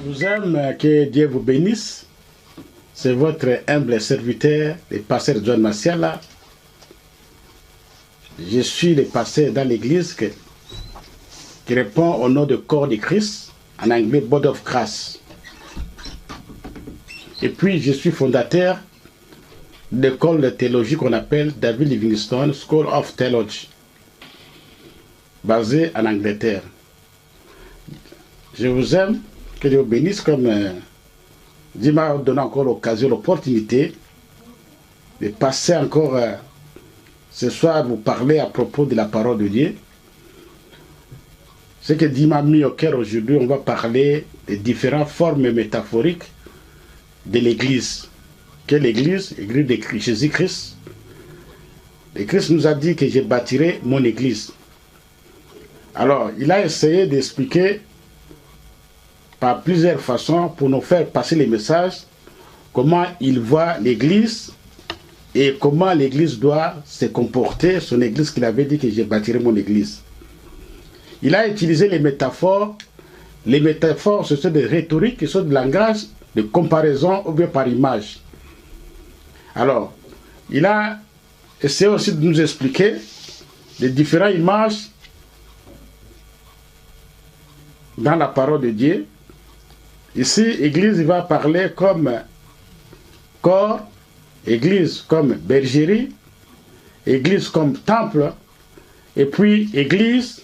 vous aime, que Dieu vous bénisse. C'est votre humble serviteur, le pasteur John Masiala. Je suis le pasteur dans l'église qui répond au nom de corps de Christ, en anglais Body of Christ. Et puis je suis fondateur de l'école de théologie qu'on appelle David Livingstone School of Theology, basée en Angleterre. Je vous aime, que Dieu vous bénisse, comme Dieu m'a donné encore l'occasion, l'opportunité de passer encore ce soir vous parler à propos de la parole de Dieu. Ce que Dieu m'a mis au cœur aujourd'hui, on va parler des différentes formes métaphoriques de l'Église. Quelle Église? L'église de Jésus-Christ. Le Christ nous a dit que je bâtirai mon Église. Alors, il a essayé d'expliquer par plusieurs façons pour nous faire passer les messages, comment il voit l'Église et comment l'Église doit se comporter, son Église qu'il avait dit que je bâtirai mon Église. Il a utilisé les métaphores. Les métaphores, ce sont des rhétoriques, ce sont des langages de comparaison ou bien par image. Alors, il a essayé aussi de nous expliquer les différentes images dans la parole de Dieu. Ici, Église, il va parler comme corps, Église comme bergerie, Église comme temple, et puis Église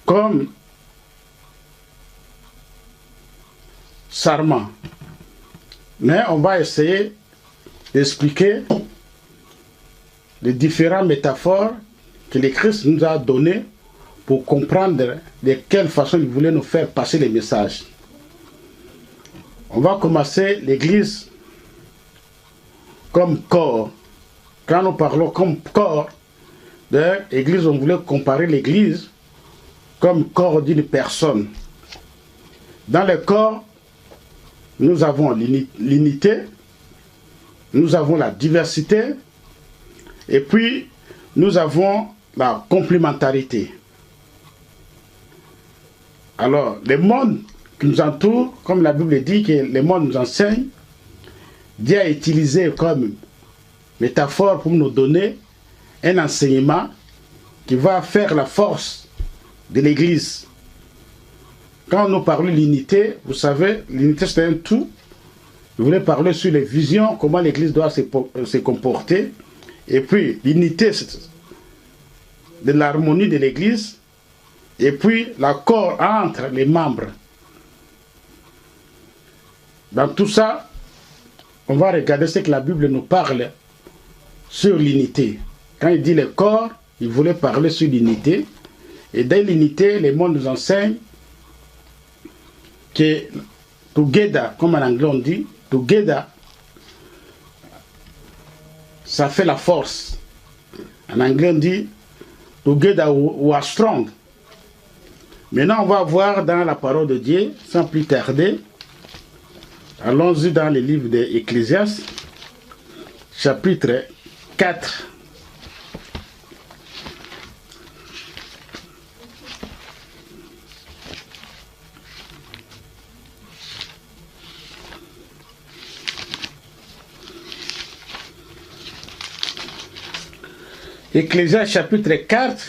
comme sarment. Mais on va essayer d'expliquer les différentes métaphores que le Christ nous a données pour comprendre de quelle façon il voulait nous faire passer les messages. On va commencer l'Église comme corps. Quand nous parlons comme corps de l'Église, on voulait comparer l'Église comme corps d'une personne. Dans le corps, nous avons l'unité, nous avons la diversité, et puis nous avons la complémentarité. Alors, le monde qui nous entoure, comme la Bible dit que le monde nous enseigne, Dieu a utilisé comme métaphore pour nous donner un enseignement qui va faire la force de l'Église. Quand nous parlons de l'unité, vous savez, l'unité c'est un tout. Je voulais parler sur les visions, comment l'Église doit se comporter. Et puis, l'unité de l'harmonie de l'Église. Et puis, l'accord entre les membres. Dans tout ça, on va regarder ce que la Bible nous parle sur l'unité. Quand il dit le corps, il voulait parler sur l'unité. Et dans l'unité, le monde nous enseigne que together, comme en anglais on dit, together, ça fait la force. En anglais on dit together we are strong. Maintenant on va voir dans la parole de Dieu, sans plus tarder. Allons-y dans le livre d'Ecclésiaste, chapitre 4. Ecclésiaste chapitre 4,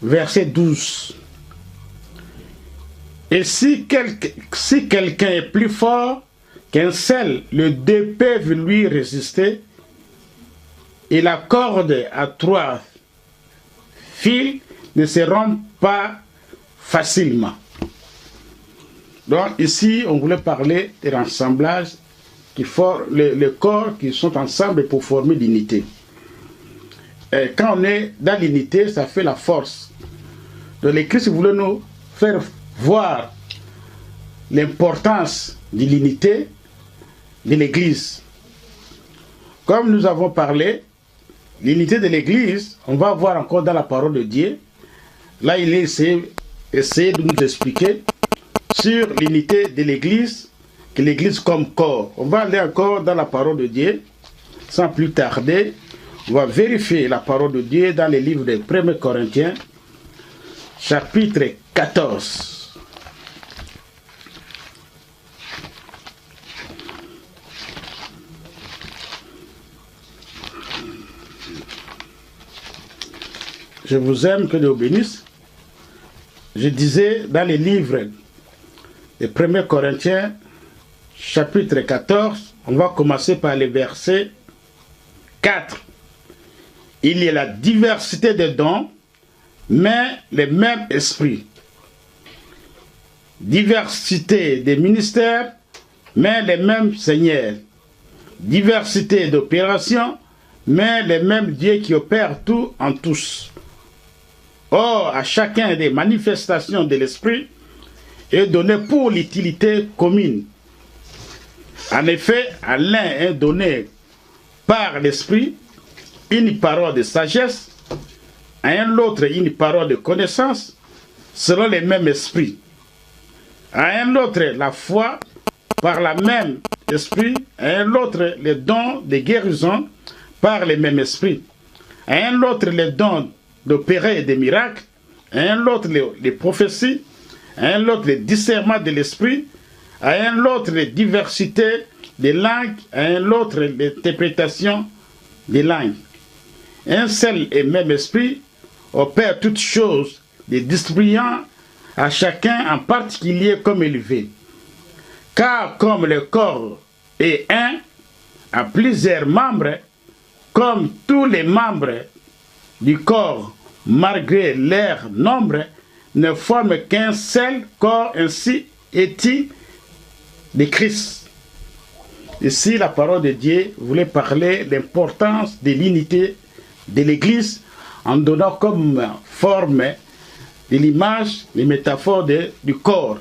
verset 12. Et si quelqu'un est plus fort qu'un seul, les deux peuvent lui résister, et la corde à 3 fils ne se rompt pas facilement. Donc ici, on voulait parler de l'assemblage qui forme les corps qui sont ensemble pour former l'unité. Et quand on est dans l'unité, ça fait la force. Donc le Christ voulait nous faire voir l'importance de l'unité de l'Église. Comme nous avons parlé, l'unité de l'Église, on va voir encore dans la parole de Dieu. Là, il est essayé de nous expliquer sur l'unité de l'Église, que l'Église comme corps. On va aller encore dans la parole de Dieu, sans plus tarder. On va vérifier la parole de Dieu dans les livres des 1 Corinthiens, chapitre 14. je vous aime, que Dieu vous bénisse. Je disais dans les livres de 1 Corinthiens, chapitre 14, on va commencer par le verset 4. Il y a la diversité des dons, mais le même esprit. Diversité des ministères, mais le même Seigneur. Diversité d'opérations, mais le même Dieu qui opère tout en tous. Or, à chacun des manifestations de l'Esprit est donné pour l'utilité commune. En effet, à l'un est donné par l'Esprit une parole de sagesse, à un autre une parole de connaissance, selon le même esprit. À un autre la foi, par la même esprit, à un autre les dons de guérison, par le même esprit. À un autre les dons d'opérer des miracles, à un autre les prophéties, à un autre le discernement de l'esprit, à un autre les diversités des langues, à un autre l'interprétation des langues. Un seul et même esprit opère toutes choses, les distribuant à chacun en particulier comme il veut. Car comme le corps est un, a plusieurs membres, comme tous les membres du corps, malgré leur nombre, ne forment qu'un seul corps, ainsi est-il de Christ. Ici, la parole de Dieu voulait parler de l'importance de l'unité de l'Église en donnant comme forme de l'image, les métaphores du corps.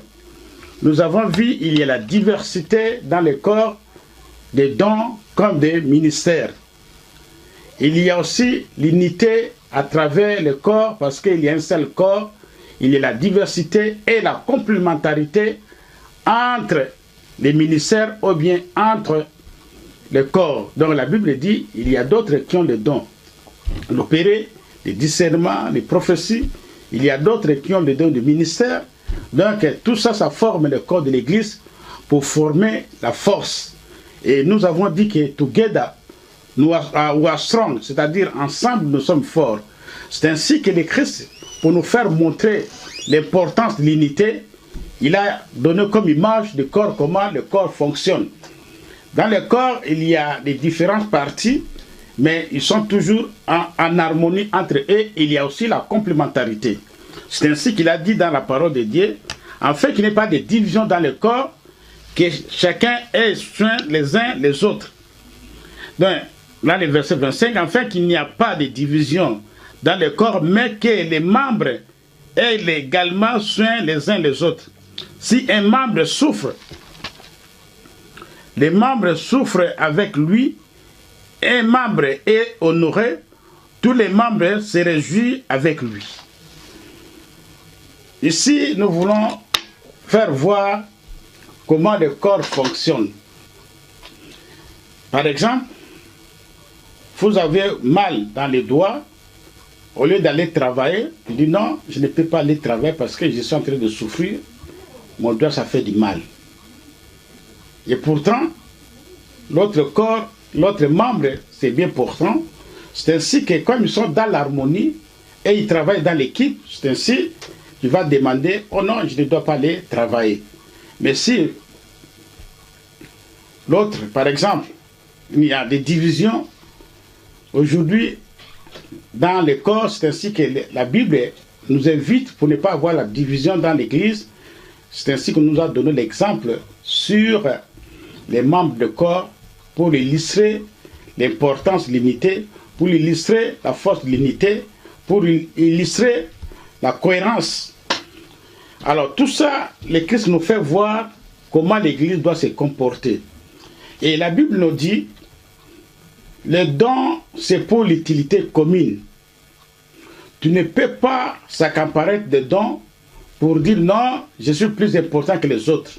Nous avons vu il y a la diversité dans le corps des dons comme des ministères. Il y a aussi l'unité à travers le corps parce qu'il y a un seul corps. Il y a la diversité et la complémentarité entre les ministères ou bien entre le corps. Donc la Bible dit il y a d'autres qui ont les dons. L'opérer, les discernements, les prophéties. Il y a d'autres qui ont les dons de ministère. Donc tout ça, ça forme le corps de l'Église pour former la force. Et nous avons dit que together, we are strong, c'est-à-dire ensemble nous sommes forts. C'est ainsi que le Christ, pour nous faire montrer l'importance de l'unité, il a donné comme image du corps comment le corps fonctionne. Dans le corps, il y a les différentes parties, mais ils sont toujours en harmonie entre eux. Il y a aussi la complémentarité. C'est ainsi qu'il a dit dans la parole de Dieu, afin qu'il n'y ait pas de division dans le corps, que chacun ait soin les uns les autres. Donc, là, le verset 25, afin qu'il n'y a pas de division dans le corps, mais que les membres aient également soin les uns les autres. Si un membre souffre, les membres souffrent avec lui, un membre est honoré, tous les membres se réjouissent avec lui. Ici, nous voulons faire voir comment le corps fonctionne. Par exemple, vous avez mal dans les doigts, au lieu d'aller travailler, vous dites non, je ne peux pas aller travailler parce que je suis en train de souffrir, mon doigt ça fait du mal. Et pourtant, l'autre corps, l'autre membre, c'est bien portant. C'est ainsi que comme ils sont dans l'harmonie et ils travaillent dans l'équipe, c'est ainsi qu'il va demander, oh non, je ne dois pas aller travailler. Mais si l'autre, par exemple, il y a des divisions, aujourd'hui, dans les corps, c'est ainsi que la Bible nous invite pour ne pas avoir la division dans l'Église. C'est ainsi qu'on nous a donné l'exemple sur les membres de corps pour illustrer l'importance de l'unité, pour illustrer la force de l'unité, pour illustrer la cohérence. Alors tout ça, le Christ nous fait voir comment l'Église doit se comporter. Et la Bible nous dit, le don, c'est pour l'utilité commune. Tu ne peux pas s'accaparer de dons pour dire non, je suis plus important que les autres.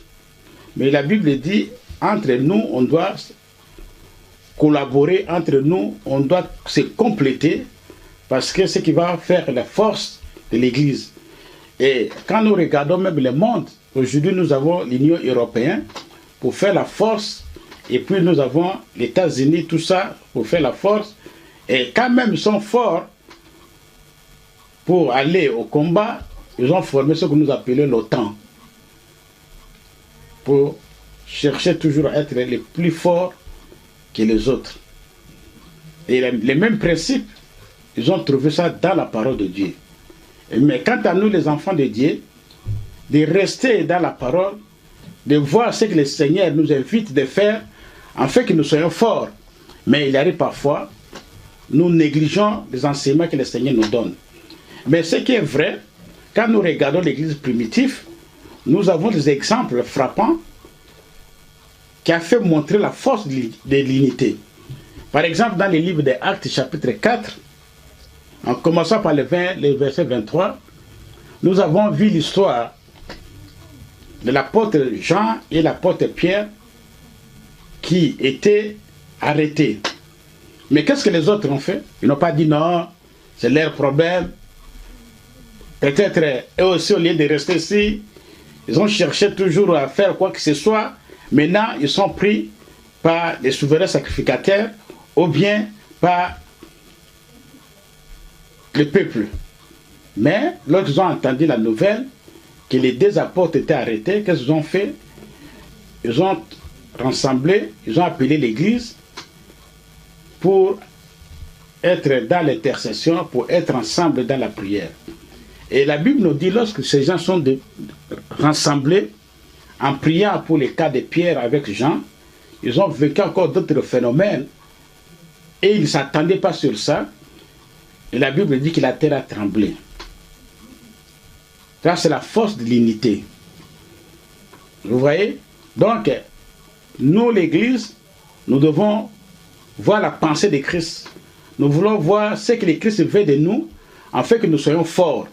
Mais la Bible dit, entre nous, on doit collaborer, entre nous, on doit se compléter, parce que c'est ce qui va faire la force de l'Église. Et quand nous regardons même le monde, aujourd'hui nous avons l'Union européenne pour faire la force, et puis nous avons les États-Unis, tout ça, pour faire la force. Et quand même ils sont forts, pour aller au combat, ils ont formé ce que nous appelons l'OTAN. Pour chercher toujours à être les plus forts que les autres. Et les mêmes principes, ils ont trouvé ça dans la parole de Dieu. Mais quant à nous, les enfants de Dieu, de rester dans la parole, de voir ce que le Seigneur nous invite de faire, afin que nous soyons forts. Mais il arrive parfois, nous négligeons les enseignements que le Seigneur nous donne. Mais ce qui est vrai, quand nous regardons l'Église primitive, nous avons des exemples frappants qui ont fait montrer la force de l'unité. Par exemple, dans le livre des Actes, chapitre 4, en commençant par le verset 23, nous avons vu l'histoire de l'apôtre Jean et l'apôtre Pierre qui étaient arrêtés. Mais qu'est-ce que les autres ont fait? Ils n'ont pas dit non, c'est leur problème. Peut-être eux aussi, au lieu de rester ici, ils ont cherché toujours à faire quoi que ce soit. Maintenant, ils sont pris par les souverains sacrificateurs ou bien par le peuple. Mais lorsqu'ils ont entendu la nouvelle que les deux apôtres étaient arrêtés, qu'est-ce qu'ils ont fait? Ils ont rassemblé, ils ont appelé l'église pour être dans l'intercession, pour être ensemble dans la prière. Et la Bible nous dit, lorsque ces gens sont rassemblés en priant pour les cas de Pierre avec Jean, ils ont vécu encore d'autres phénomènes et ils ne s'attendaient pas sur ça. Et la Bible dit que la terre a tremblé. Ça, c'est la force de l'unité. Vous voyez? Donc, nous, l'Église, nous devons voir la pensée de Christ. Nous voulons voir ce que le Christ veut de nous, afin que nous soyons forts.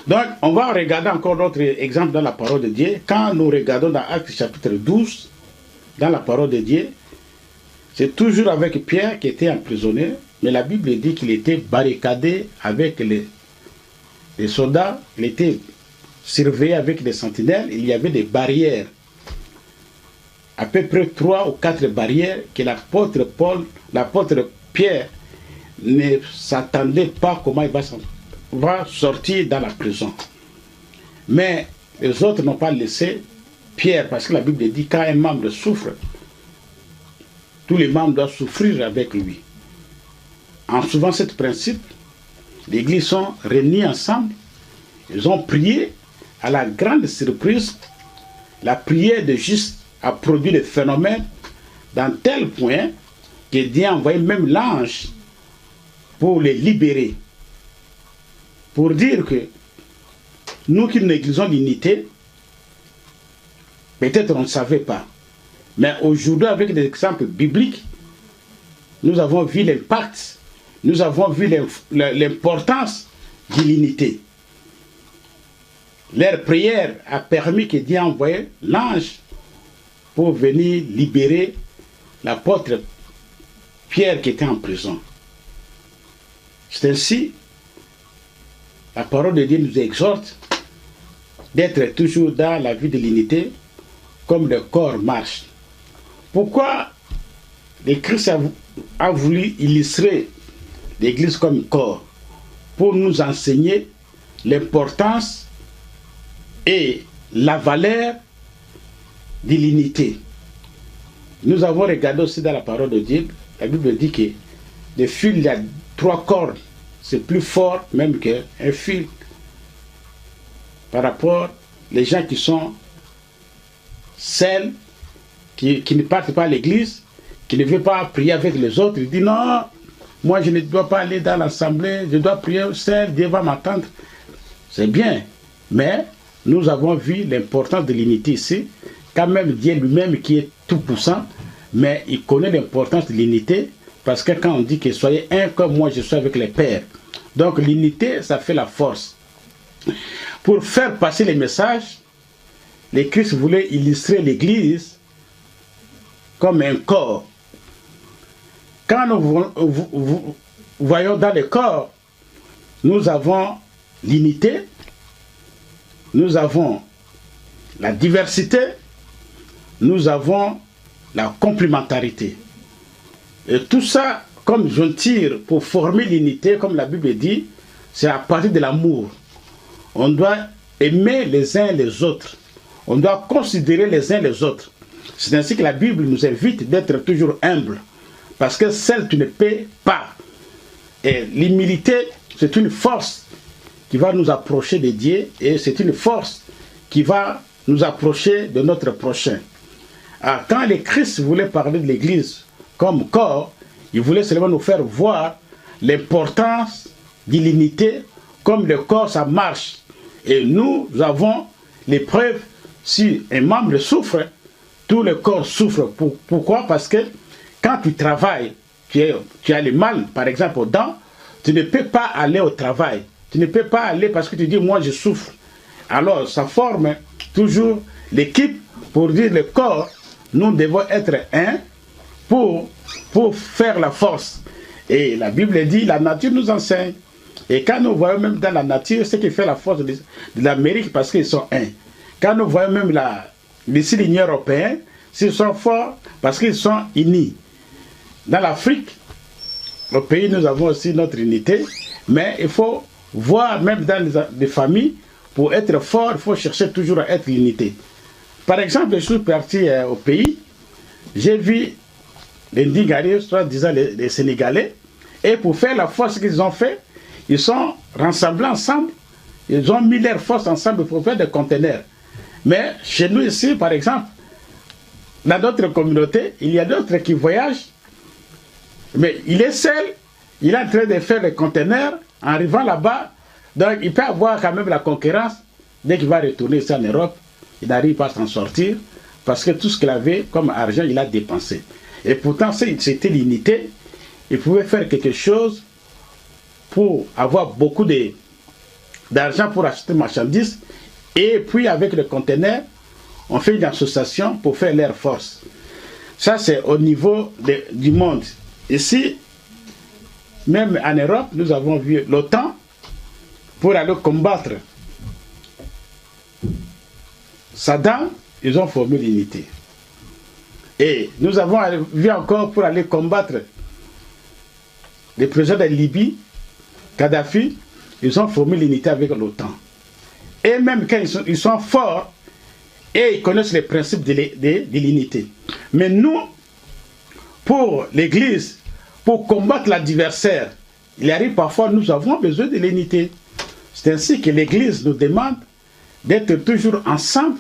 Donc, on va regarder encore d'autres exemples dans la parole de Dieu. Quand nous regardons dans Actes chapitre 12, dans la parole de Dieu, c'est toujours avec Pierre qui était emprisonné, mais la Bible dit qu'il était barricadé avec les soldats, il était surveillé avec des sentinelles, il y avait des barrières, à peu près 3 ou 4 barrières que l'apôtre Pierre ne s'attendait pas comment il va sortir dans la prison. Mais les autres n'ont pas laissé Pierre, parce que la Bible dit quand un membre souffre, tous les membres doivent souffrir avec lui. En suivant ce principe, l'Église sont réunis ensemble, ils ont prié. À la grande surprise, la prière de juste a produit le phénomène dans tel point que Dieu a envoyé même l'ange pour les libérer. Pour dire que nous qui négligeons l'unité, peut-être on ne savait pas. Mais aujourd'hui, avec des exemples bibliques, nous avons vu l'impact, nous avons vu l'importance de l'unité. Leur prière a permis que Dieu a envoyé l'ange pour venir libérer l'apôtre Pierre qui était en prison. C'est ainsi, la parole de Dieu nous exhorte d'être toujours dans la vie de l'unité comme le corps marche. Pourquoi le Christ a voulu illustrer l'Église comme un corps? Pour nous enseigner l'importance et la valeur de l'unité. Nous avons regardé aussi dans la parole de Dieu, la Bible dit que le fil, il y a 3 cordes, c'est plus fort même qu'un fil. Par rapport aux gens qui sont seuls, qui ne partent pas à l'église, qui ne veulent pas prier avec les autres, ils disent non, moi je ne dois pas aller dans l'assemblée, je dois prier seul, Dieu va m'attendre. C'est bien, mais nous avons vu l'importance de l'unité ici, quand même Dieu lui-même qui est tout puissant, mais il connaît l'importance de l'unité, parce que quand on dit que soyez un comme moi je suis avec les pères, donc l'unité ça fait la force. Pour faire passer les messages, le Christ voulait illustrer l'Église comme un corps. Quand nous voyons dans le corps, nous avons l'unité, nous avons la diversité, nous avons la complémentarité. Et tout ça, comme je tire pour former l'unité, comme la Bible dit, c'est à partir de l'amour. On doit aimer les uns les autres. On doit considérer les uns les autres. C'est ainsi que la Bible nous invite d'être toujours humbles. Parce que seul tu ne paies pas. Et l'humilité, c'est une force qui va nous approcher de Dieu. Et c'est une force qui va nous approcher de notre prochain. Alors, quand le Christ voulait parler de l'Église comme corps, il voulait seulement nous faire voir l'importance de l'unité, comme le corps, ça marche. Et nous avons les preuves, si un membre souffre, tout le corps souffre. Pourquoi? Parce que quand tu travailles, tu as le mal, par exemple, aux dents, tu ne peux pas aller au travail. Tu ne peux pas aller parce que tu dis, moi je souffre. Alors, ça forme toujours l'équipe pour dire le corps, nous devons être un pour faire la force. Et la Bible dit, la nature nous enseigne. Et quand nous voyons même dans la nature, ce qui fait la force de l'Amérique, parce qu'ils sont un. Quand nous voyons même l'Union européenne, ils sont forts parce qu'ils sont unis. Dans l'Afrique, au pays, nous avons aussi notre unité, mais il faut voir même dans les familles, pour être fort, il faut chercher toujours à être l'unité. Par exemple, je suis parti au pays, j'ai vu les Ndigari, soit disant les Sénégalais, et pour faire la force qu'ils ont fait, ils sont rassemblés ensemble, ils ont mis leurs forces ensemble pour faire des conteneurs. Mais chez nous ici, par exemple, dans notre communauté, il y a d'autres qui voyagent, mais il est seul, il est en train de faire les conteneurs, en arrivant là-bas, donc il peut avoir quand même la concurrence, dès qu'il va retourner ici en Europe, il n'arrive pas à s'en sortir, parce que tout ce qu'il avait comme argent, il a dépensé. Et pourtant, c'était l'unité, il pouvait faire quelque chose pour avoir beaucoup d'argent pour acheter marchandises, et puis avec le conteneur, on fait une association pour faire leur force. Ça, c'est au niveau du monde. Ici, même en Europe, nous avons vu l'OTAN pour aller combattre Saddam, ils ont formé l'unité. Et nous avons vu encore pour aller combattre le président de Libye, Kadhafi, ils ont formé l'unité avec l'OTAN. Et même quand ils sont forts, et ils connaissent les principes de l'unité. Mais nous, pour l'Église, pour combattre l'adversaire, il arrive parfois, nous avons besoin de l'unité. C'est ainsi que l'Église nous demande d'être toujours ensemble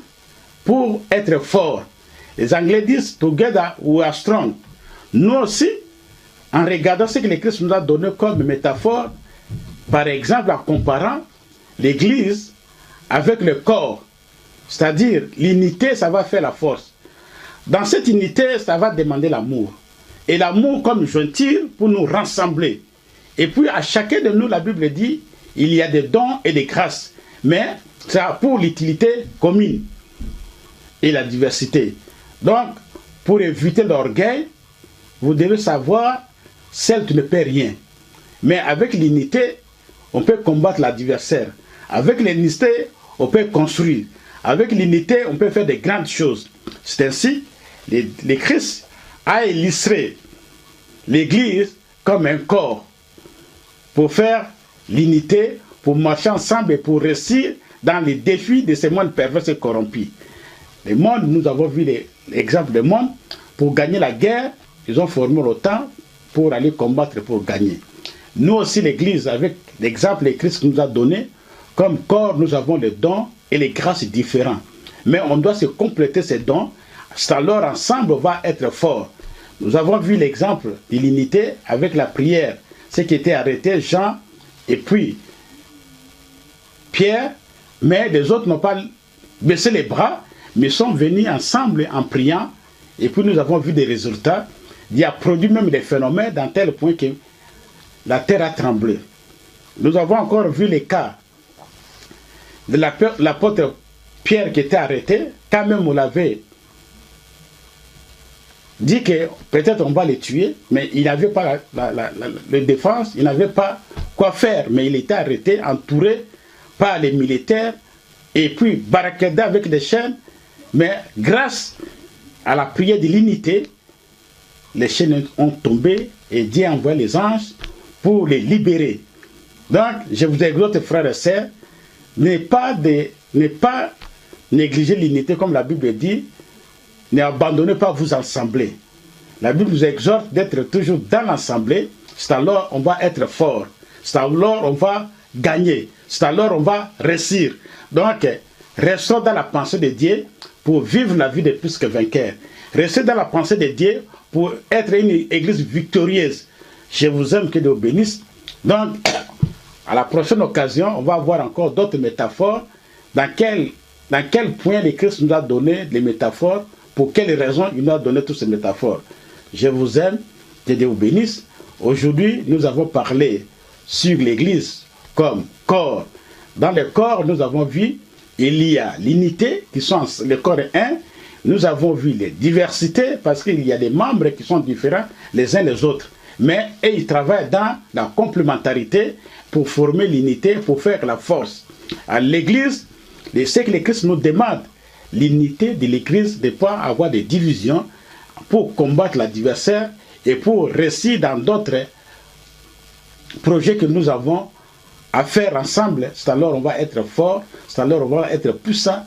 pour être forts. Les Anglais disent « Together we are strong ». Nous aussi, en regardant ce que le Christ nous a donné comme métaphore, par exemple en comparant l'Église avec le corps, c'est-à-dire l'unité, ça va faire la force. Dans cette unité, ça va demander l'amour. Et l'amour comme jointure pour nous rassembler. Et puis à chacun de nous, la Bible dit, il y a des dons et des grâces. Mais c'est pour l'utilité commune et la diversité. Donc, pour éviter l'orgueil, vous devez savoir, seul tu ne peux rien. Mais avec l'unité, on peut combattre l'adversaire. Avec l'unité, on peut construire. Avec l'unité, on peut faire de grandes choses. C'est ainsi, le Christ a illustré l'Église comme un corps pour faire l'unité, pour marcher ensemble et pour réussir dans les défis de ce monde pervers et corrompu. Le monde, nous avons vu l'exemple du monde, pour gagner la guerre, ils ont formé l'OTAN pour aller combattre et pour gagner. Nous aussi, l'Église, avec l'exemple que Christ nous a donné, comme corps, nous avons les dons et les grâces différents. Mais on doit se compléter ces dons, alors ensemble on va être fort. Nous avons vu l'exemple de l'unité avec la prière, ce qui était arrêté, Jean et puis Pierre, mais les autres n'ont pas baissé les bras, mais sont venus ensemble en priant, et puis nous avons vu des résultats. Il a produit même des phénomènes dans tel point que la terre a tremblé. Nous avons encore vu les cas de l'apôtre Pierre qui était arrêté, quand même on l'avait dit que peut-être on va les tuer, mais il n'avait pas la défense, il n'avait pas quoi faire, mais il était arrêté, entouré par les militaires, et puis barricadé avec des chaînes, mais grâce à la prière de l'unité, les chaînes ont tombé et Dieu a envoyé les anges pour les libérer. Donc, je vous exhorte, frères et sœurs, ne pas négliger l'unité, comme la Bible dit, n'abandonnez pas vous assembler. La Bible nous exhorte d'être toujours dans l'assemblée, c'est alors on va être fort, c'est alors on va gagner, c'est alors on va réussir. Donc, restons dans la pensée de Dieu pour vivre la vie de plus que vainqueur. Restez dans la pensée de Dieu pour être une église victorieuse. Je vous aime, que Dieu vous bénisse. Donc, à la prochaine occasion, on va voir encore d'autres métaphores. Dans quel point le Christ nous a donné les métaphores, pour quelles raisons il nous a donné toutes ces métaphores. Je vous aime, que Dieu vous bénisse. Aujourd'hui, nous avons parlé sur l'église comme corps. Dans le corps, nous avons vu, il y a l'unité, qui sont le corps est un. Nous avons vu les diversités, parce qu'il y a des membres qui sont différents les uns les autres. Mais ils travaillent dans la complémentarité pour former l'unité, pour faire la force. À l'église, ce que le Christ nous demande, l'unité de l'église, de ne pas avoir des divisions pour combattre l'adversaire et pour réussir dans d'autres projets que nous avons à faire ensemble. C'est alors on va être fort, c'est alors on va être puissant,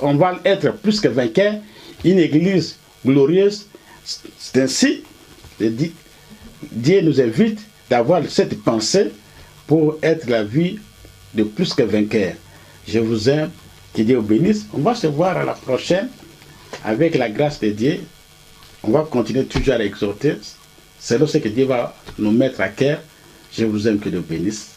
on va être plus que vainqueur, une église glorieuse. C'est ainsi, Dieu nous invite d'avoir cette pensée pour être la vie de plus que vainqueur. Je vous aime, que Dieu vous bénisse. On va se voir à la prochaine avec la grâce de Dieu. On va continuer toujours à exhorter selon ce que Dieu va nous mettre à cœur. Je vous aime, que Dieu vous bénisse.